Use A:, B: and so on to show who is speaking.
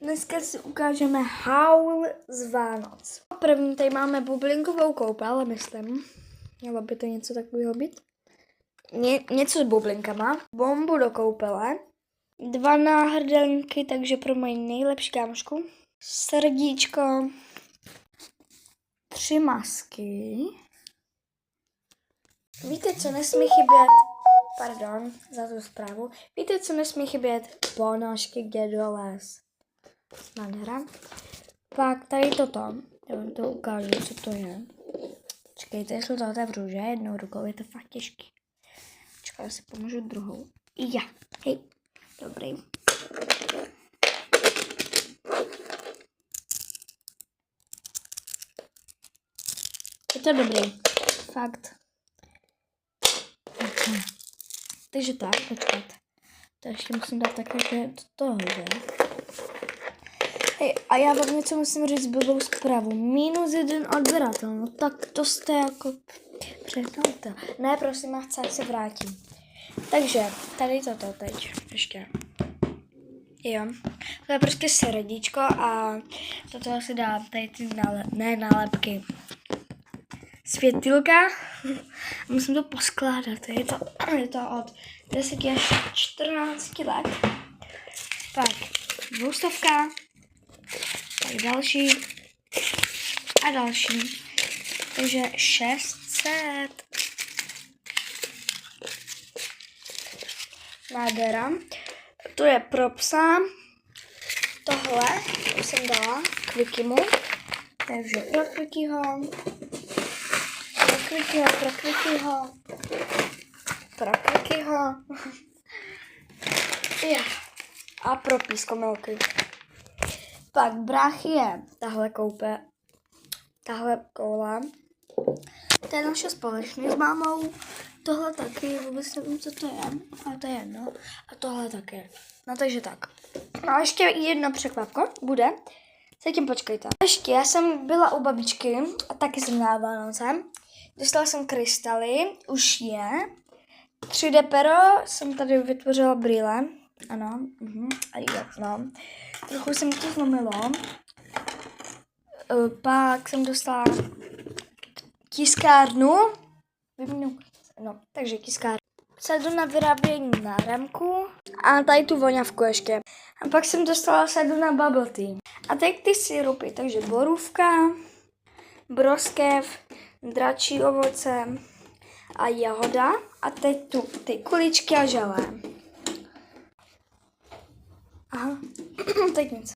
A: dneska si ukážeme haul z Vánoc. První tady máme bublinkovou koupel, myslím. Mělo by to něco takového být. Něco s bublinkama. Bombu do koupele. 2 náhrdelníky, takže pro moji nejlepší kámošku. Srdíčko. 3 masky. Víte, co nesmí chybět? Pardon za tu zprávu. Víte, co nesmí chybět? Ponožky Dědoles. Nádhera. Pak tady toto. Já vám to ukážu, co to je. Čekejte, jestli to otevřu, že? Jednou rukou je to fakt těžký. Čekaj, já si pomůžu druhou. Ja. Hej. Dobrý. Je to dobrý. Fakt. Takže tak, počkat. To ještě musím dát takhle do toho, že? Hej, a já vám něco musím říct blbou zprávu. -1 odběratel, no tak to jste jako překnete. Ne, prosím, já chci, ať se vrátím. Takže, tady toto teď, ještě. Jo, to je prostě srdíčko a toto si dá tady ty nálepky. Světilka. Musím to poskládat. Je to od 10 až 14 let. Pak 200. Tak další. A další. Takže 600. Nádhera. To je pro psa. Tohle už jsem dala Kvikimu. Takže pro Kvikyho. Pro Kvikyho. Ja. A pro pískomilky. Pak bráchy je tahle koula. To je naše společně s mámou. Tohle taky, vůbec nevím, co to je, ale to je jedno. A tohle taky. No takže tak. No a ještě jedno překvapko bude. Zatím počkejte. Ještě já jsem byla u babičky a taky jsem měla Vánoce. Dostala jsem krystaly, už je. 3D pero, jsem tady vytvořila brýle. Ano, a jo, no. Trochu jsem to zlomilo. Pak jsem dostala tiskárnu. No, takže tiskárnu. Sadu na vyrábění náramku a tady tu voňavku ještě. A pak jsem dostala sadu na bubble tea. A teď ty syrupy, takže borůvka, broskev, dračí ovoce a jahoda. A teď tu ty kuličky a želé. Aha, teď nic.